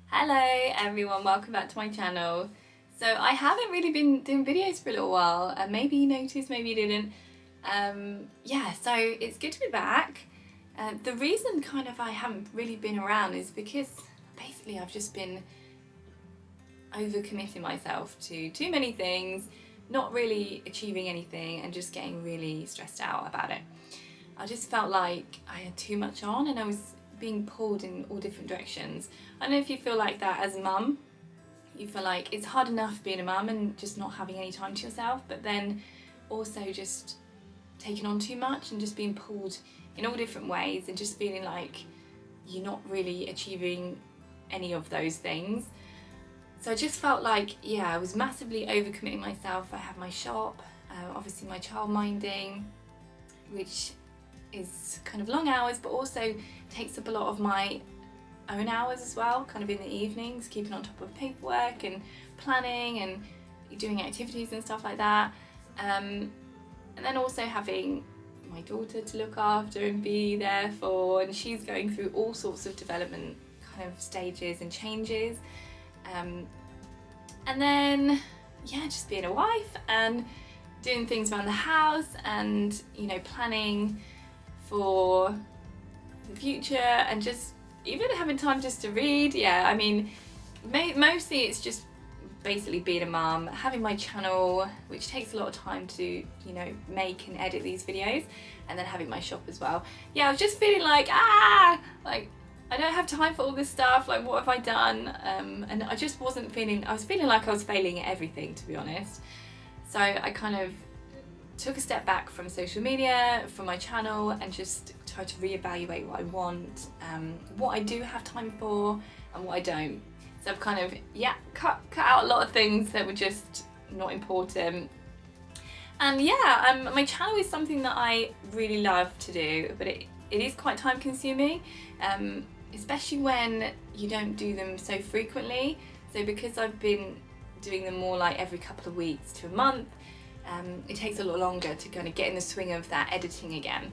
Hello everyone, welcome back to my channel. So I haven't really been doing videos for a little while, and maybe you noticed, maybe you didn't. So it's good to be back. The reason I haven't really been around is because basically I've just been overcommitting myself to too many things, not really achieving anything and just getting really stressed out about it. I just felt like I had too much on and I was being pulled in all different directions. I don't know if you feel like that as a mum. You feel like it's hard enough being a mum and just not having any time to yourself, but then also just taking on too much and just being pulled in all different ways and just feeling like you're not really achieving any of those things. So I just felt like, I was massively overcommitting myself. I have my shop, obviously my childminding, which is kind of long hours, but also takes up a lot of my own hours as well, kind of in the evenings, keeping on top of paperwork and planning and doing activities and stuff like that. And then also having my daughter to look after and be there for, and she's going through all sorts of development kind of stages and changes. And then, just being a wife and doing things around the house and, planning for the future and just even having time just to read. Mostly it's just basically being a mum, having my channel, which takes a lot of time to, make and edit these videos, and then having my shop as well. I was just feeling like, I don't have time for all this stuff, like what have I done? And I just wasn't feeling, I was feeling like I was failing at everything, to be honest. So I kind of took a step back from social media, from my channel, and just tried to reevaluate what I want, what I do have time for and what I don't. So I've kind of, cut out a lot of things that were just not important. And my channel is something that I really love to do, but it is quite time consuming, especially when you don't do them so frequently. So because I've been doing them more like every couple of weeks to a month, it takes a lot longer to kind of get in the swing of that editing again.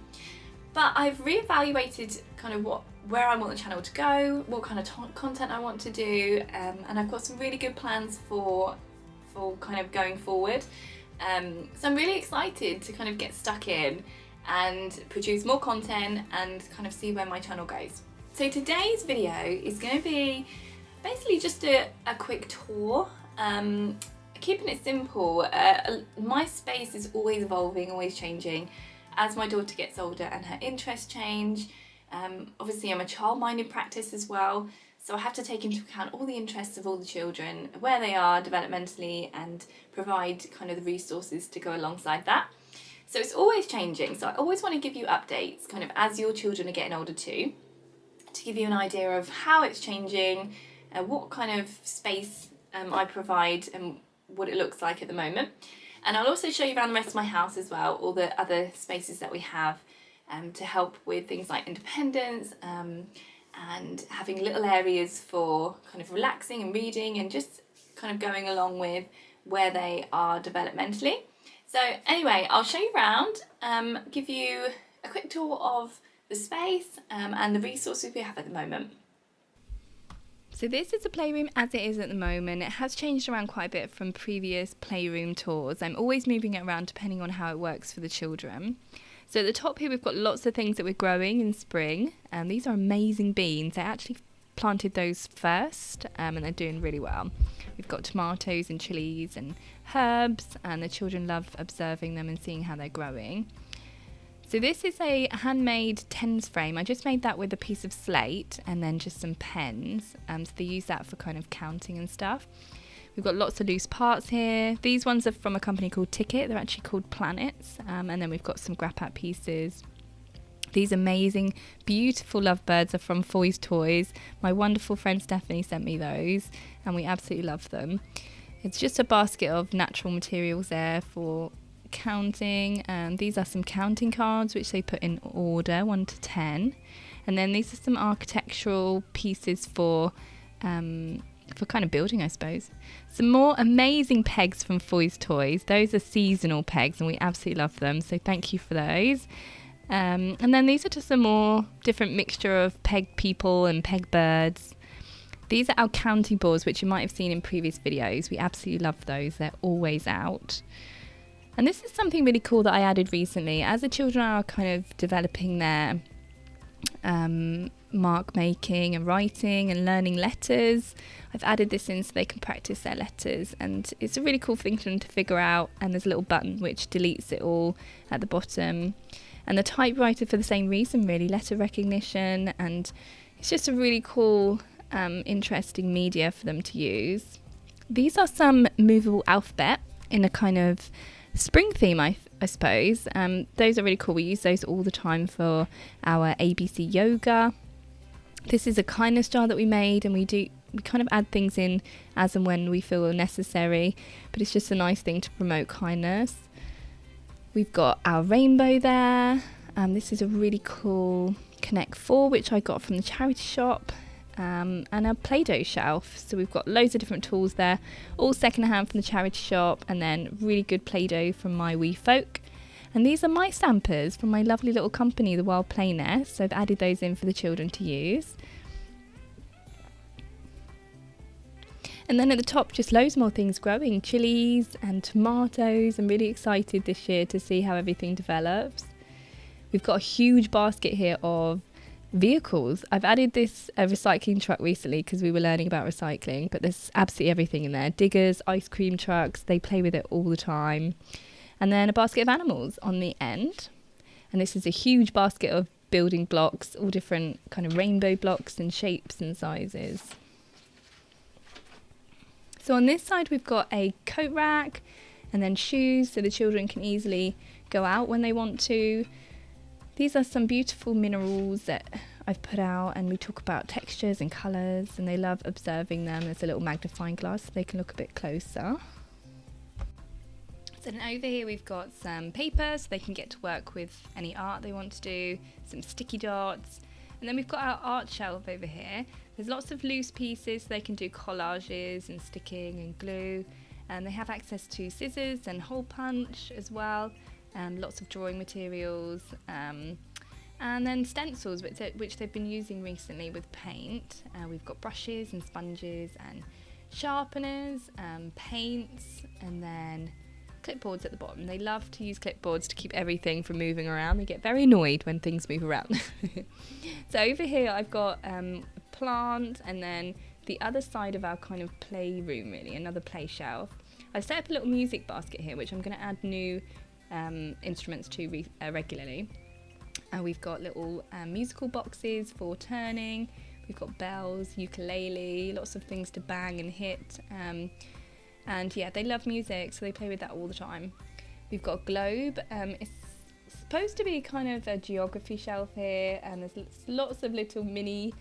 But I've reevaluated kind of where I want the channel to go, what kind of content I want to do, and I've got some really good plans for kind of going forward. So I'm really excited to kind of get stuck in and produce more content and kind of see where my channel goes. So today's video is going to be basically just a quick tour. Keeping it simple. My space is always evolving, always changing as my daughter gets older and her interests change. Obviously I'm a child-minded practice as well, so I have to take into account all the interests of all the children, where they are developmentally, and provide kind of the resources to go alongside that. So it's always changing, so I always want to give you updates kind of as your children are getting older too, to give you an idea of how it's changing, what kind of space I provide and what it looks like at the moment. And I'll also show you around the rest of my house as well, all the other spaces that we have to help with things like independence and having little areas for kind of relaxing and reading and just kind of going along with where they are developmentally. So anyway, I'll show you around, give you a quick tour of the space and the resources we have at the moment. So this is the playroom as it is at the moment. It has changed around quite a bit from previous playroom tours. I'm always moving it around depending on how it works for the children. So at the top here we've got lots of things that we're growing in spring. These are amazing beans. I actually planted those first and they're doing really well. We've got tomatoes and chilies and herbs, and the children love observing them and seeing how they're growing. So this is a handmade tens frame. I just made that with a piece of slate and then just some pens. So they use that for kind of counting and stuff. We've got lots of loose parts here. These ones are from a company called Ticket. They're actually called Planets. And then we've got some grappat pieces. These amazing, beautiful lovebirds are from Foy's Toys. My wonderful friend Stephanie sent me those and we absolutely love them. It's just a basket of natural materials there for counting, and these are some counting cards which they put in order 1 to 10, and then these are some architectural pieces for kind of building, I suppose. Some more amazing pegs from Foy's Toys. Those are seasonal pegs and we absolutely love them, so thank you for those. And then these are just a more different mixture of peg people and peg birds. These are our counting boards, which you might have seen in previous videos. We absolutely love those. They're always out. And this is something really cool that I added recently. As the children are kind of developing their mark making and writing and learning letters, I've added this in so they can practice their letters, and it's a really cool thing for them to figure out. And there's a little button which deletes it all at the bottom, and the typewriter for the same reason, really, letter recognition. And it's just a really cool interesting media for them to use. These are some movable alphabet in a kind of spring theme, I suppose. Those are really cool. We use those all the time for our ABC yoga. This is a kindness jar that we made, and we kind of add things in as and when we feel necessary, but it's just a nice thing to promote kindness. We've got our rainbow there. This is a really cool Connect 4 which I got from the charity shop, and a Play-Doh shelf. So we've got loads of different tools there, all secondhand from the charity shop, and then really good Play-Doh from My Wee Folk. And these are my stampers from my lovely little company, the Wild Play Nest. So I've added those in for the children to use. And then at the top, just loads more things growing, chilies and tomatoes. I'm really excited this year to see how everything develops. We've got a huge basket here of vehicles. I've added this recycling truck recently because we were learning about recycling, but there's absolutely everything in there. Diggers, ice cream trucks, they play with it all the time. And then a basket of animals on the end. And this is a huge basket of building blocks, all different kind of rainbow blocks and shapes and sizes. So on this side we've got a coat rack and then shoes so the children can easily go out when they want to. These are some beautiful minerals that I've put out, and we talk about textures and colours, and they love observing them. There's a little magnifying glass so they can look a bit closer. So then over here we've got some paper so they can get to work with any art they want to do, some sticky dots, and then we've got our art shelf over here. There's lots of loose pieces so they can do collages and sticking and glue, and they have access to scissors and hole punch as well, and lots of drawing materials, and then stencils which they've been using recently with paint. We've got brushes and sponges and sharpeners, paints, and then clipboards at the bottom. They love to use clipboards to keep everything from moving around. They get very annoyed when things move around. So over here I've got a plant, and then the other side of our kind of playroom, really, another play shelf. I've set up a little music basket here which I'm going to add new instruments to regularly. We've got little musical boxes for turning. We've got bells, ukulele, lots of things to bang and hit. And yeah, they love music, so they play with that all the time. We've got a globe. It's supposed to be kind of a geography shelf here, and there's lots of little mini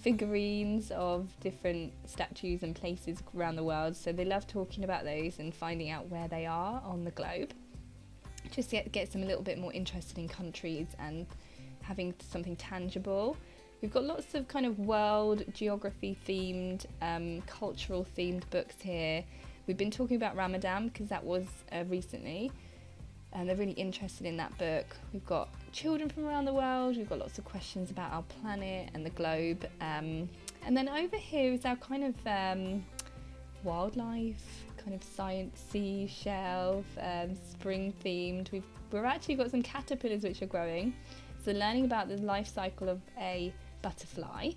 figurines of different statues and places around the world. So they love talking about those and finding out where they are on the globe. Just gets them a little bit more interested in countries and having something tangible. We've got lots of kind of world geography themed, cultural themed books here. We've been talking about Ramadan because that was recently, and they're really interested in that book. We've got children from around the world. We've got lots of questions about our planet and the globe. And then over here is our kind of wildlife, kind of sciencey shelf, spring themed. We've actually got some caterpillars which are growing, so learning about the life cycle of a butterfly,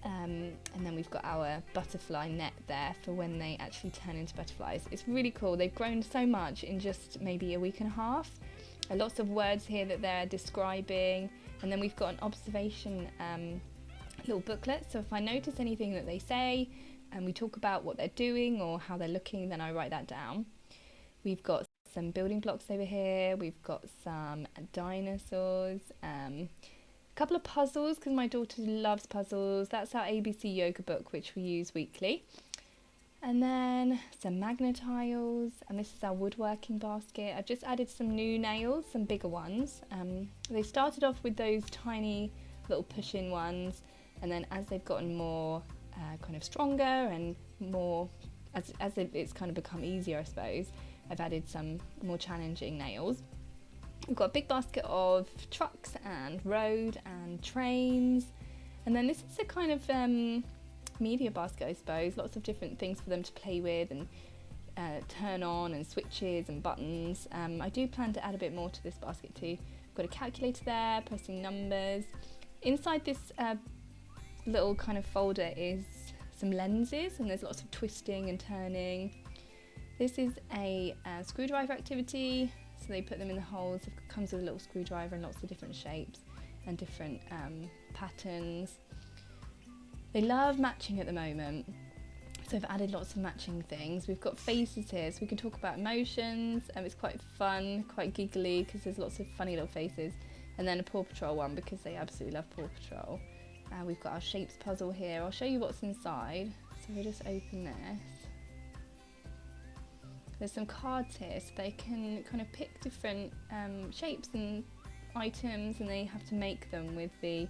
and then we've got our butterfly net there for when they actually turn into butterflies. It's really cool. They've grown so much in just maybe a week and a half. Lots of words here that they're describing, and then we've got an observation little booklet, so if I notice anything that they say and we talk about what they're doing or how they're looking, then I write that down. We've got some building blocks over here. We've got some dinosaurs, a couple of puzzles because my daughter loves puzzles. That's our ABC yoga book which we use weekly. And then some magnet tiles, and this is our woodworking basket. I've just added some new nails, some bigger ones. They started off with those tiny little push-in ones, and then as they've gotten more kind of stronger and more, as it's kind of become easier, I suppose, I've added some more challenging nails. We've got a big basket of trucks and road and trains, and then this is a kind of media basket, I suppose. Lots of different things for them to play with and turn on, and switches and buttons. I do plan to add a bit more to this basket too. I've got a calculator there, pressing numbers. Inside this little kind of folder is some lenses, and there's lots of twisting and turning. This is a screwdriver activity, so they put them in the holes. It comes with a little screwdriver and lots of different shapes and different patterns. They love matching at the moment, so I've added lots of matching things. We've got faces here, so we can talk about emotions. It's quite fun, quite giggly, because there's lots of funny little faces. And then a Paw Patrol one, because they absolutely love Paw Patrol. We've got our shapes puzzle here. I'll show you what's inside. So we'll just open this. There's some cards here, so they can kind of pick different shapes and items, and they have to make them with the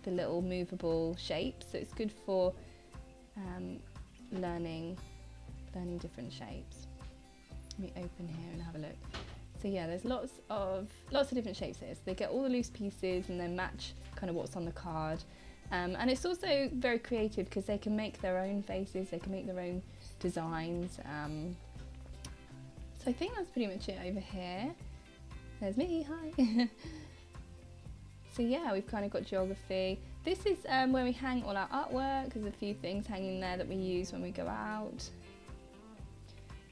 little movable shapes. So it's good for learning different shapes. Let me open here and have a look. So yeah, there's lots of different shapes here. So they get all the loose pieces and then match kind of what's on the card. And it's also very creative, because they can make their own faces, they can make their own designs. So I think that's pretty much it over here. There's me, hi. So yeah, we've kind of got geography. This is where we hang all our artwork. There's a few things hanging there that we use when we go out.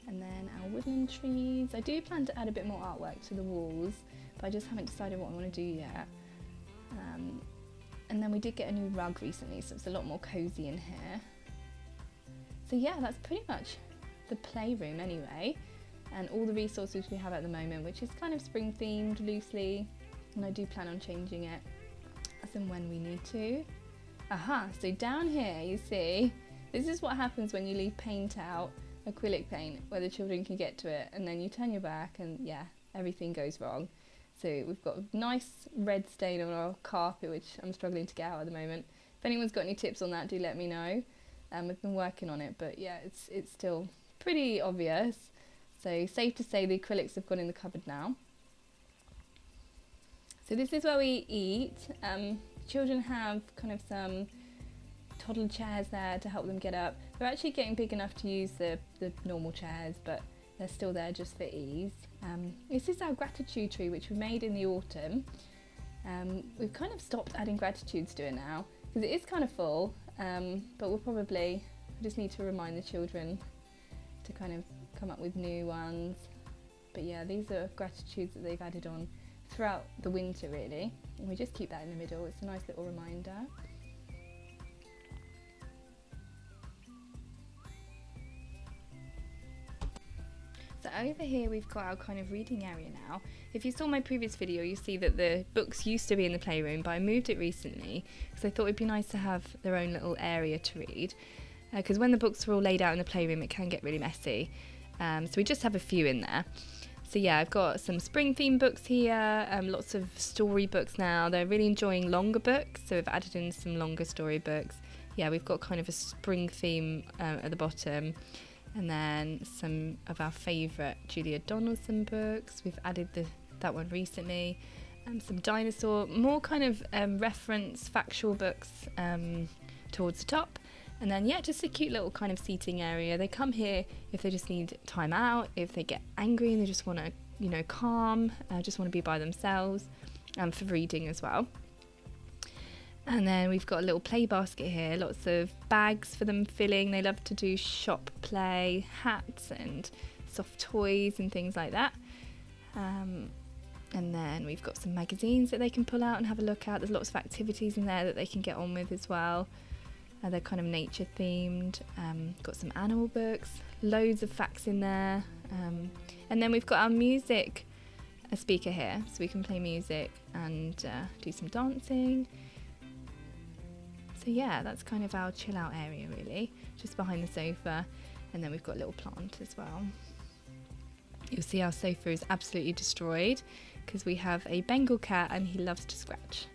And then our woodland trees. I do plan to add a bit more artwork to the walls, but I just haven't decided what I want to do yet. And then we did get a new rug recently, so it's a lot more cozy in here. So yeah, that's pretty much the playroom anyway, and all the resources we have at the moment, which is kind of spring themed loosely, and I do plan on changing it as and when we need to. So down here you see, this is what happens when you leave paint out, acrylic paint, where the children can get to it, and then you turn your back and yeah, everything goes wrong. So we've got a nice red stain on our carpet, which I'm struggling to get out at the moment. If anyone's got any tips on that, do let me know. We've been working on it, but yeah, it's still pretty obvious. So safe to say the acrylics have gone in the cupboard now. So this is where we eat. Children have kind of some toddler chairs there to help them get up. They're actually getting big enough to use the normal chairs, but they're still there just for ease. This is our gratitude tree, which we made in the autumn. We've kind of stopped adding gratitudes to it now, because it is kind of full, but we just need to remind the children to kind of come up with new ones. But yeah, these are gratitudes that they've added on throughout the winter really, and we just keep that in the middle. It's a nice little reminder. So over here we've got our kind of reading area now. If you saw my previous video, you see that the books used to be in the playroom, but I moved it recently because I thought it'd be nice to have their own little area to read. Because when the books are all laid out in the playroom, it can get really messy. So we just have a few in there. So yeah, I've got some spring theme books here, lots of story books now. They're really enjoying longer books, so we've added in some longer story books. Yeah, we've got kind of a spring theme at the bottom. And then some of our favourite Julia Donaldson books. We've added that one recently. Some dinosaur, more kind of reference factual books towards the top. And then yeah, just a cute little kind of seating area. They come here if they just need time out, if they get angry and they just want to, calm, just want to be by themselves, for reading as well. And then we've got a little play basket here, lots of bags for them filling. They love to do shop play, hats and soft toys and things like that. And then we've got some magazines that they can pull out and have a look at. There's lots of activities in there that they can get on with as well. They're kind of nature themed. Got some animal books, loads of facts in there. And then we've got our music speaker here, so we can play music and do some dancing. So yeah, that's kind of our chill out area really, just behind the sofa. And then we've got a little plant as well. You'll see our sofa is absolutely destroyed because we have a Bengal cat and he loves to scratch.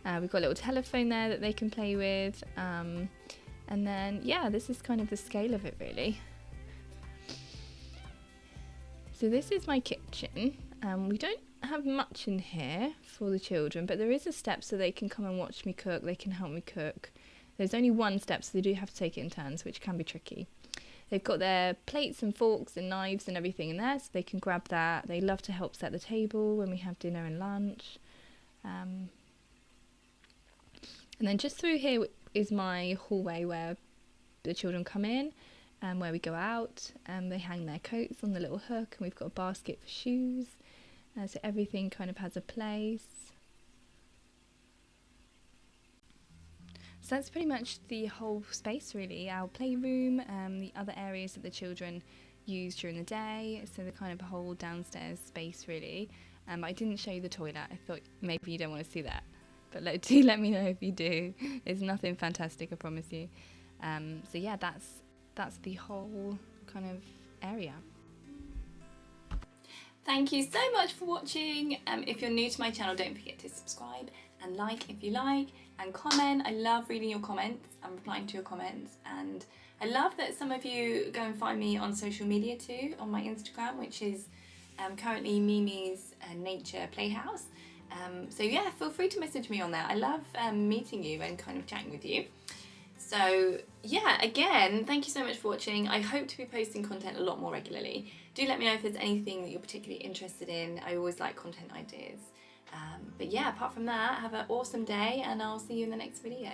We've got a little telephone there that they can play with. And then yeah, this is kind of the scale of it really. So this is my kitchen. We don't have much in here for the children, but there is a step so they can come and watch me cook. They can help me cook. There's only one step, so they do have to take it in turns, which can be tricky. They've got their plates and forks and knives and everything in there, so they can grab that. They love to help set the table when we have dinner and lunch. And then just through here is my hallway where the children come in and where we go out. They hang their coats on the little hook, and we've got a basket for shoes. So everything kind of has a place. So that's pretty much the whole space really, our playroom, the other areas that the children use during the day, so the kind of whole downstairs space really. I didn't show you the toilet, I thought maybe you don't want to see that, but do let me know if you do. It's nothing fantastic, I promise you. So yeah, that's the whole kind of area. Thank you so much for watching. If you're new to my channel, don't forget to subscribe and like if you like, and comment. I love reading your comments and replying to your comments, and I love that some of you go and find me on social media too, on my Instagram, which is currently Mimi's Nature Playhouse. So yeah, feel free to message me on there. I love meeting you and kind of chatting with you. So yeah, again, thank you so much for watching. I hope to be posting content a lot more regularly. Do let me know if there's anything that you're particularly interested in. I always like content ideas. But yeah, apart from that, have an awesome day, and I'll see you in the next video.